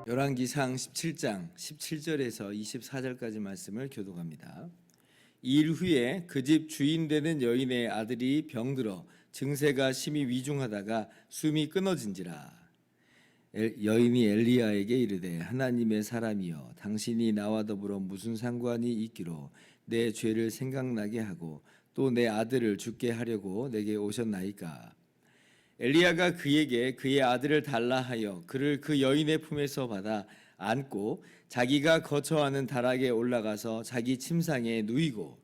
열왕기상 17장 17절에서 24절까지 말씀을 교독합니다. 이일 후에 그 집 주인 되는 여인의 아들이 병들어 증세가 심히 위중하다가 숨이 끊어진지라. 여인이 엘리야에게 이르되 하나님의 사람이여 당신이 나와 더불어 무슨 상관이 있기로 내 죄를 생각나게 하고 또 내 아들을 죽게 하려고 내게 오셨나이까. 엘리야가 그에게 그의 아들을 달라 하여 그를 그 여인의 품에서 받아 안고 자기가 거처하는 다락에 올라가서 자기 침상에 누이고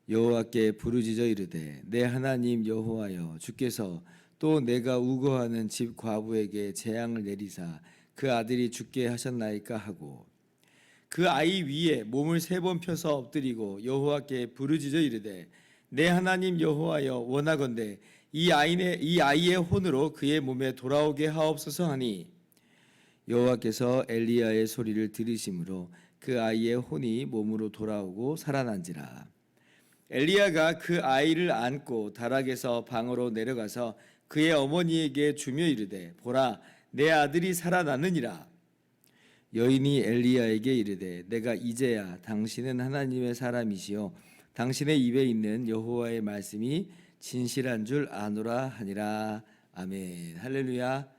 여호와께 부르짖어 이르되 내 하나님 여호와여 주께서 또 내가 우거하는 집 과부에게 재앙을 내리사 그 아들이 죽게 하셨나이까 하고 그 아이 위에 몸을 3번 펴서 엎드리고 여호와께 부르짖어 이르되 내 하나님 여호와여 원하건대 이 아이의 혼으로 그의 몸에 돌아오게 하옵소서 하니 여호와께서 엘리야의 소리를 들으심으로 그 아이의 혼이 몸으로 돌아오고 살아난지라. 엘리야가 그 아이를 안고 다락에서 방으로 내려가서 그의 어머니에게 주며 이르되 보라 내 아들이 살아나느니라. 여인이 엘리야에게 이르되 내가 이제야 당신은 하나님의 사람이시요 당신의 입에 있는 여호와의 말씀이 진실한 줄 아노라 하니라. 아멘. 할렐루야.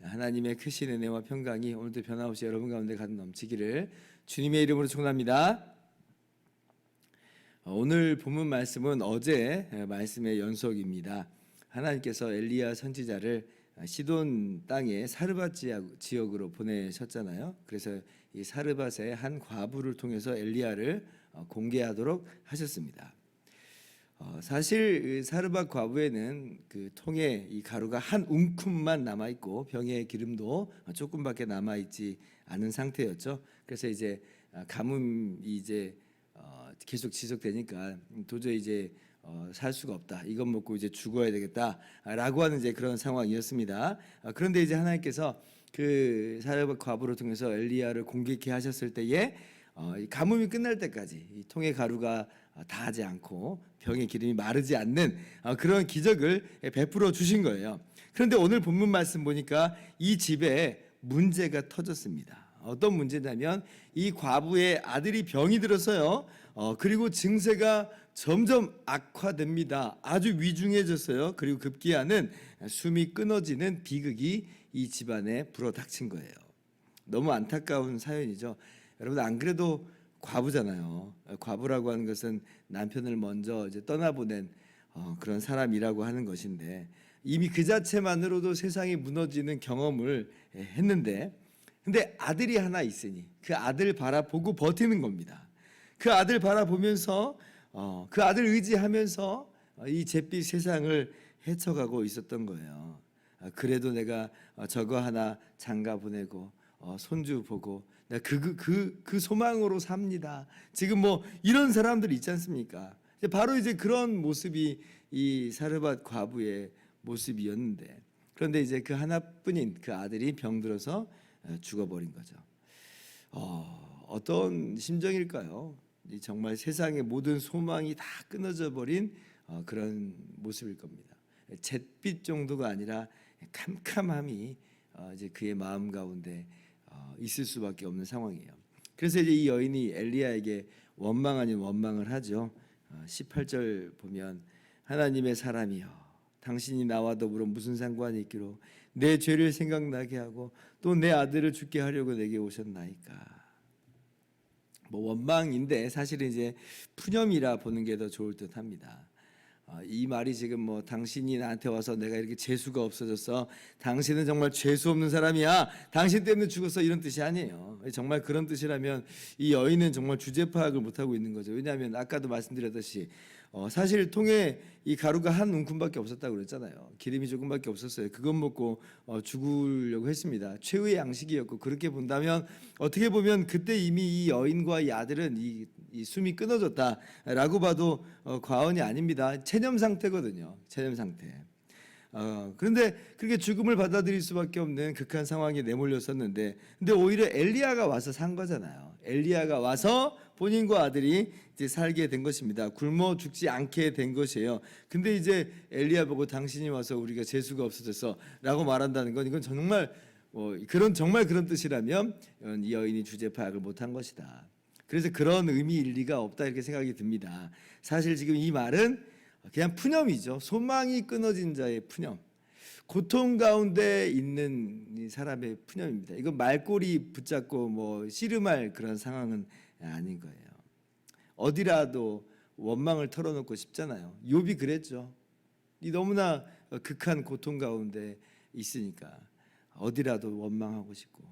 하나님의 크신 은혜와 평강이 오늘도 변함없이 여러분 가운데 가득 넘치기를 주님의 이름으로 축원합니다. 오늘 본문 말씀은 어제 말씀의 연속입니다. 하나님께서 엘리야 선지자를 시돈 땅의 사르밧 지역으로 보내셨잖아요. 그래서 이 사르밧의 한 과부를 통해서 엘리야를 공개하도록 하셨습니다. 사실 사르밧 과부에는 그 통에 이 가루가 한 움큼만 남아 있고 병의 기름도 조금밖에 남아 있지 않은 상태였죠. 그래서 이제 가뭄이 이제 계속 지속되니까 도저히 이제 살 수가 없다. 이것 먹고 이제 죽어야 되겠다라고 하는 이제 그런 상황이었습니다. 그런데 이제 하나님께서 그 사르밧 과부를 통해서 엘리야를 공격해 하셨을 때에 가뭄이 끝날 때까지 이 통의 가루가 다하지 않고 병의 기름이 마르지 않는 그런 기적을 베풀어 주신 거예요. 그런데 오늘 본문 말씀 보니까 이 집에 문제가 터졌습니다. 어떤 문제냐면 이 과부의 아들이 병이 들어서요. 그리고 증세가 점점 악화됩니다. 아주 위중해졌어요. 그리고 급기야는 숨이 끊어지는 비극이 이 집안에 불어닥친 거예요. 너무 안타까운 사연이죠. 여러분 안 그래도 과부잖아요. 과부라고 하는 것은 남편을 먼저 이제 떠나보낸 그런 사람이라고 하는 것인데 이미 그 자체만으로도 세상이 무너지는 경험을 했는데 근데 아들이 하나 있으니 그 아들 바라보고 버티는 겁니다. 그 아들 바라보면서 그 아들 의지하면서 이 잿빛 세상을 헤쳐가고 있었던 거예요. 그래도 내가 저거 하나 장가 보내고 손주 보고 그 소망으로 삽니다. 지금 뭐 이런 사람들 있지 않습니까? 바로 이제 그런 모습이 이 사르밧 과부의 모습이었는데 그런데 이제 그 하나뿐인 그 아들이 병들어서 죽어버린 거죠. 어떤 심정일까요? 정말 세상의 모든 소망이 다 끊어져 버린 그런 모습일 겁니다. 잿빛 정도가 아니라 캄캄함이 이제 그의 마음 가운데 있을 수밖에 없는 상황이에요. 그래서 이제 이 여인이 엘리야에게 원망 아닌 원망을 하죠. 18절 보면 하나님의 사람이여 당신이 나와 더불어 무슨 상관이 있기로 내 죄를 생각나게 하고 또 내 아들을 죽게 하려고 내게 오셨나이까. 뭐 원망인데 사실은 이제 푸념이라 보는 게 더 좋을 듯합니다. 이 말이 지금 뭐 당신이 나한테 와서 내가 이렇게 재수가 없어졌어. 당신은 정말 재수 없는 사람이야. 당신 때문에 죽었어. 이런 뜻이 아니에요. 정말 그런 뜻이라면 이 여인은 정말 주제 파악을 못하고 있는 거죠. 왜냐하면 아까도 말씀드렸듯이 사실 통에 이 가루가 한 움큼밖에 없었다고 그랬잖아요. 기름이 조금밖에 없었어요. 그것 먹고 죽으려고 했습니다. 최후의 양식이었고 그렇게 본다면 어떻게 보면 그때 이미 이 여인과 이 아들은 이 숨이 끊어졌다라고 봐도 과언이 아닙니다. 체념 상태거든요. 체념 상태. 그런데 그렇게 죽음을 받아들일 수밖에 없는 극한 상황에 내몰렸었는데, 근데 오히려 엘리야가 와서 산 거잖아요. 엘리야가 와서 본인과 아들이 이제 살게 된 것입니다. 굶어 죽지 않게 된 것이에요. 근데 이제 엘리야 보고 당신이 와서 우리가 재수가 없어졌어라고 말한다는 건, 이건 정말 정말 그런 뜻이라면 이 여인이 주제 파악을 못한 것이다. 그래서 그런 의미일 리가 없다, 이렇게 생각이 듭니다. 사실 지금 이 말은 그냥 푸념이죠. 소망이 끊어진 자의 푸념, 고통 가운데 있는 이 사람의 푸념입니다. 이건 말꼬리 붙잡고 씨름할 그런 상황은 아닌 거예요. 어디라도 원망을 털어놓고 싶잖아요. 욥이 그랬죠. 이 너무나 극한 고통 가운데 있으니까 어디라도 원망하고 싶고,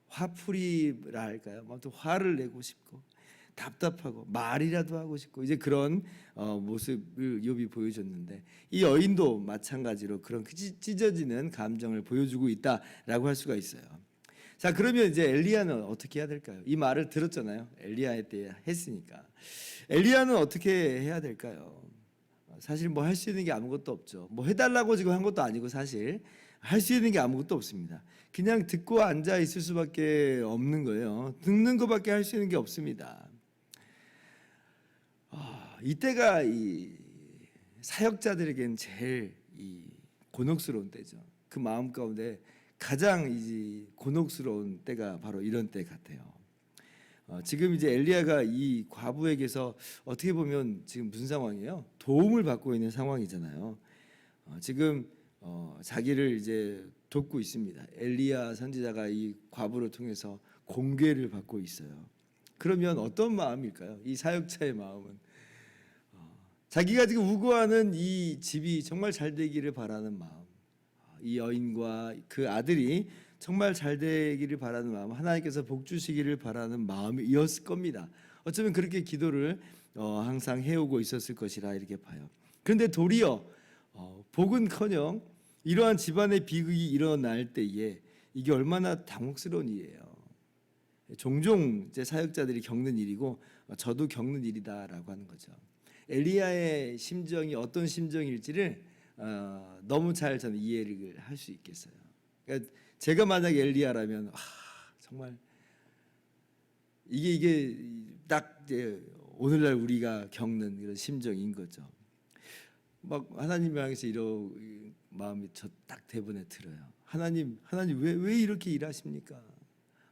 화풀이라 할까요? 또 화를 내고 싶고, 답답하고 말이라도 하고 싶고, 이제 그런 모습을 욥이 보여줬는데, 이 여인도 마찬가지로 그런 찢어지는 감정을 보여주고 있다라고 할 수가 있어요. 자, 그러면 이제 엘리야는 어떻게 해야 될까요? 이 말을 들었잖아요. 엘리야에 대해 했으니까. 엘리야는 어떻게 해야 될까요? 사실 할 수 있는 게 아무것도 없죠. 해달라고 지금 한 것도 아니고, 사실 할 수 있는 게 아무것도 없습니다. 그냥 듣고 앉아 있을 수밖에 없는 거예요. 듣는 것밖에 할 수 있는 게 없습니다. 이때가 이 사역자들에겐 제일 곤혹스러운 때죠. 그 마음 가운데 가장 곤혹스러운 때가 바로 이런 때 같아요. 지금 이제 엘리야가 이 과부에게서 어떻게 보면 지금 무슨 상황이에요? 도움을 받고 있는 상황이잖아요. 지금 자기를 이제 돕고 있습니다. 엘리야 선지자가 이 과부를 통해서 공개를 받고 있어요. 그러면 어떤 마음일까요? 이 사역자의 마음은 자기가 지금 우고하는 이 집이 정말 잘 되기를 바라는 마음, 이 여인과 그 아들이 정말 잘 되기를 바라는 마음, 하나님께서 복 주시기를 바라는 마음이었을 겁니다. 어쩌면 그렇게 기도를 항상 해오고 있었을 것이라 이렇게 봐요. 그런데 도리어 복은커녕 이러한 집안의 비극이 일어날 때에 이게 얼마나 당혹스러운 일이에요. 종종 이제 사역자들이 겪는 일이고 저도 겪는 일이다라고 하는 거죠. 엘리야의 심정이 어떤 심정일지를 너무 잘 저는 이해를 할 수 있겠어요. 그러니까 제가 만약 엘리야라면 정말 이게 딱 이제 오늘날 우리가 겪는 이런 심정인 거죠. 하나님 향해서 이런 마음이 저 딱 대본에 들어요. 하나님 왜 이렇게 일하십니까?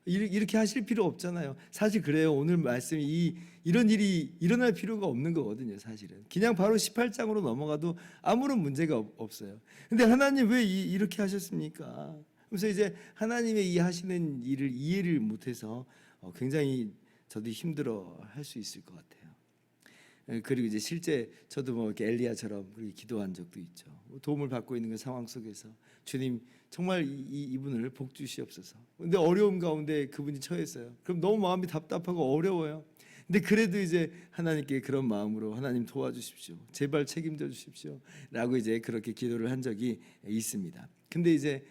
이렇게 하실 필요 없잖아요. 사실 그래요. 오늘 말씀이 이런 일이 일어날 필요가 없는 거거든요. 사실은 그냥 바로 18장으로 넘어가도 아무런 문제가 없어요. 근데 하나님 왜 이렇게 하셨습니까? 그래서 이제 하나님의 이 하시는 일을 이해를 못해서 굉장히 저도 힘들어 할 수 있을 것 같아요. 그리고 이제 실제 저도 이렇게 엘리야처럼 그렇게 기도한 적도 있죠. 도움을 받고 있는 그 상황 속에서 주님 정말 이분을 복 주시옵소서. 근데 어려움 가운데 그분이 처했어요. 그럼 너무 마음이 답답하고 어려워요. 근데 그래도 이제 하나님께 그런 마음으로 하나님 도와주십시오. 제발 책임져 주십시오. 라고 이제 그렇게 기도를 한 적이 있습니다. 근데 이제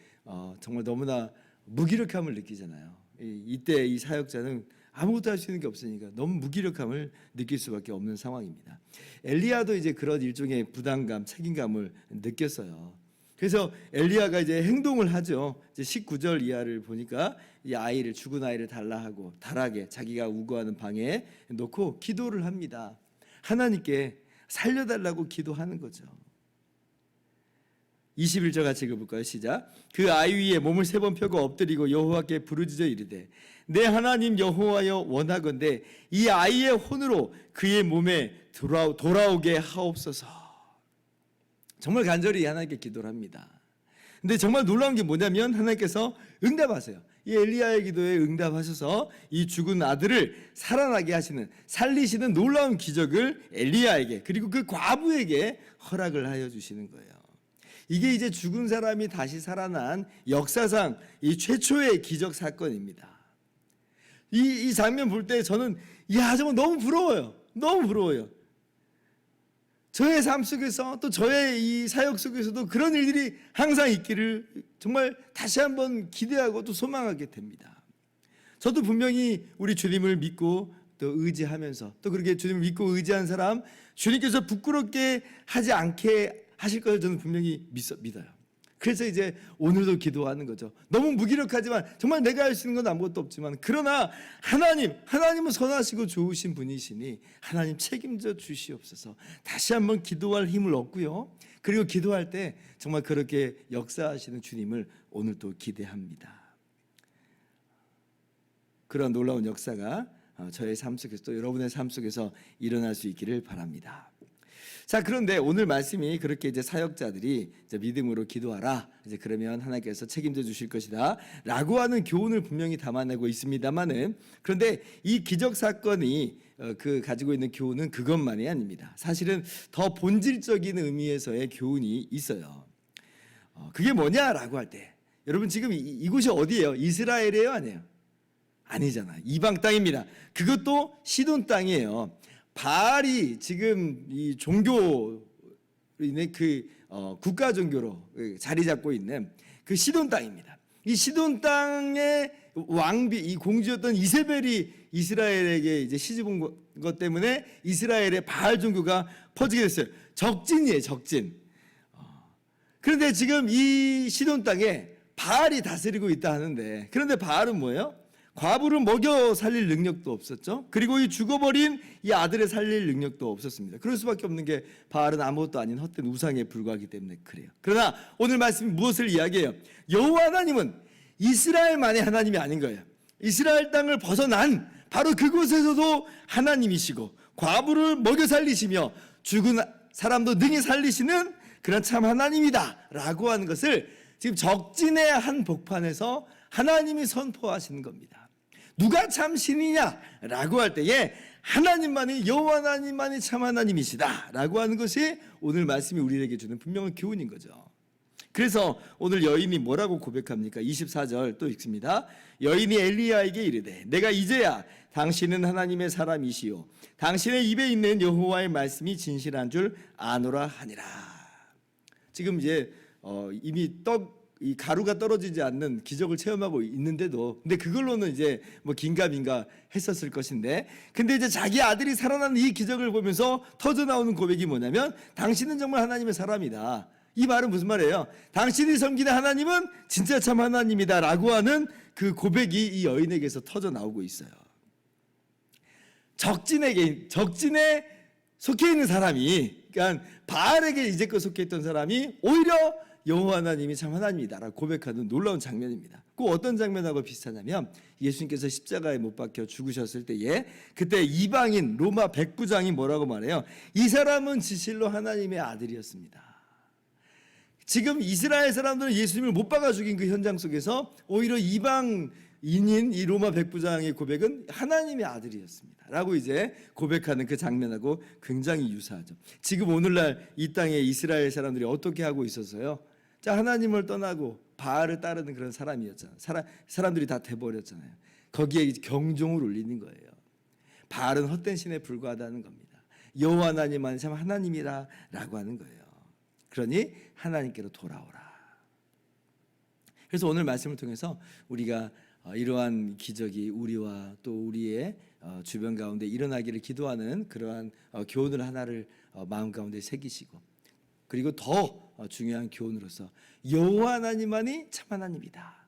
정말 너무나 무기력함을 느끼잖아요. 이때 이 사역자는 아무것도 할 수 있는 게 없으니까 너무 무기력함을 느낄 수밖에 없는 상황입니다. 엘리야도 이제 그런 일종의 부담감, 책임감을 느꼈어요. 그래서 엘리야가 이제 행동을 하죠. 이제 19절 이하를 보니까 이 죽은 아이를 달라 하고 다락에 자기가 우거하는 방에 놓고 기도를 합니다. 하나님께 살려달라고 기도하는 거죠. 21절 같이 읽어볼까요? 시작. 그 아이 위에 몸을 3번 펴고 엎드리고 여호와께 부르짖어 이르되 내 하나님 여호와여 원하건대 이 아이의 혼으로 그의 몸에 돌아오게 하옵소서. 정말 간절히 하나님께 기도를 합니다. 근데 정말 놀라운 게 뭐냐면 하나님께서 응답하세요. 이 엘리야의 기도에 응답하셔서 이 죽은 아들을 살아나게 하시는, 살리시는 놀라운 기적을 엘리야에게 그리고 그 과부에게 허락을 하여 주시는 거예요. 이게 이제 죽은 사람이 다시 살아난 역사상 이 최초의 기적 사건입니다. 이 장면 볼 때 저는 정말 너무 부러워요. 너무 부러워요. 저의 삶 속에서 또 저의 이 사역 속에서도 그런 일들이 항상 있기를 정말 다시 한번 기대하고 또 소망하게 됩니다. 저도 분명히 우리 주님을 믿고 또 의지하면서 또 그렇게 주님을 믿고 의지한 사람, 주님께서 부끄럽게 하지 않게 하실 것을 저는 분명히 믿어요. 그래서 이제 오늘도 기도하는 거죠. 너무 무기력하지만 정말 내가 할 수 있는 건 아무것도 없지만 그러나 하나님은 선하시고 좋으신 분이시니 하나님 책임져 주시옵소서. 다시 한번 기도할 힘을 얻고요. 그리고 기도할 때 정말 그렇게 역사하시는 주님을 오늘 또 기대합니다. 그런 놀라운 역사가 저의 삶 속에서 또 여러분의 삶 속에서 일어날 수 있기를 바랍니다. 자, 그런데 오늘 말씀이 그렇게 이제 사역자들이 이제 믿음으로 기도하라. 이제 그러면 하나님께서 책임져 주실 것이다라고 하는 교훈을 분명히 담아내고 있습니다만은, 그런데 이 기적 사건이 그 가지고 있는 교훈은 그것만이 아닙니다. 사실은 더 본질적인 의미에서의 교훈이 있어요. 그게 뭐냐라고 할 때, 여러분 지금 이곳이 어디예요? 이스라엘이에요, 아니에요? 아니잖아. 이방 땅입니다. 그것도 시돈 땅이에요. 바알이 지금 이 종교인의 그 국가 종교로 자리 잡고 있는 그 시돈 땅입니다. 이 시돈 땅의 왕비, 이 공주였던 이세벨이 이스라엘에게 이제 시집 온 것 때문에 이스라엘의 바알 종교가 퍼지게 됐어요. 적진이에요, 적진. 그런데 지금 이 시돈 땅에 바알이 다스리고 있다 하는데, 그런데 바알은 뭐예요? 과부를 먹여 살릴 능력도 없었죠. 그리고 이 죽어버린 이 아들을 살릴 능력도 없었습니다. 그럴 수밖에 없는 게 바알은 아무것도 아닌 헛된 우상에 불과하기 때문에 그래요. 그러나 오늘 말씀이 무엇을 이야기해요? 여호와 하나님은 이스라엘만의 하나님이 아닌 거예요. 이스라엘 땅을 벗어난 바로 그곳에서도 하나님이시고 과부를 먹여 살리시며 죽은 사람도 능히 살리시는 그런 참 하나님이다 라고 하는 것을 지금 적진의 한 복판에서 하나님이 선포하시는 겁니다. 누가 참 신이냐라고 할 때에 하나님만이, 여호와 하나님만이 참 하나님이시다라고 하는 것이 오늘 말씀이 우리에게 주는 분명한 교훈인 거죠. 그래서 오늘 여인이 뭐라고 고백합니까? 24절 또 읽습니다. 여인이 엘리야에게 이르되 내가 이제야 당신은 하나님의 사람이시요 당신의 입에 있는 여호와의 말씀이 진실한 줄 아노라 하니라. 지금 이제 이미 이 가루가 떨어지지 않는 기적을 체험하고 있는데도, 근데 그걸로는 이제 뭐 긴가민가 했었을 것인데, 근데 이제 자기 아들이 살아나는 이 기적을 보면서 터져 나오는 고백이 뭐냐면 당신은 정말 하나님의 사람이다. 이 말은 무슨 말이에요? 당신이 섬기는 하나님은 진짜 참 하나님이다라고 하는 그 고백이 이 여인에게서 터져 나오고 있어요. 적진에 속해 있는 사람이, 그러니까 바알에게 이제껏 속해 있던 사람이 오히려 여호와 하나님이 참 하나님이다라고 고백하는 놀라운 장면입니다. 그 어떤 장면하고 비슷하냐면 예수님께서 십자가에 못 박혀 죽으셨을 때에 그때 이방인 로마 백부장이 뭐라고 말해요? 이 사람은 진실로 하나님의 아들이었습니다. 지금 이스라엘 사람들은 예수님을 못 박아 죽인 그 현장 속에서 오히려 이방인인 이 로마 백부장의 고백은 하나님의 아들이었습니다 라고 이제 고백하는 그 장면하고 굉장히 유사하죠. 지금 오늘날 이 땅에 이스라엘 사람들이 어떻게 하고 있어서요? 자, 하나님을 떠나고 바알을 따르는 그런 사람이었잖아요. 사람들이 다 돼버렸잖아요. 거기에 경종을 울리는 거예요. 바알은 헛된 신에 불과하다는 겁니다. 여호와 하나님만 참 하나님이라라고 하는 거예요. 그러니 하나님께로 돌아오라. 그래서 오늘 말씀을 통해서 우리가 이러한 기적이 우리와 또 우리의 주변 가운데 일어나기를 기도하는 그러한 교훈을 하나를 마음 가운데 새기시고, 그리고 더 중요한 교훈으로서 여호와 하나님만이 참 하나님이다.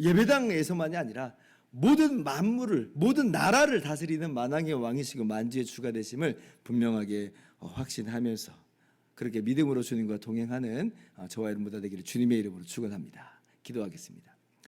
예배당에서만이 아니라 모든 만물을, 모든 나라를 다스리는 만왕의 왕이시고 만주의 주가 되심을 분명하게 확신하면서 그렇게 믿음으로 주님과 동행하는 저와 여러분 모두 되기를 주님의 이름으로 축원합니다. 기도하겠습니다.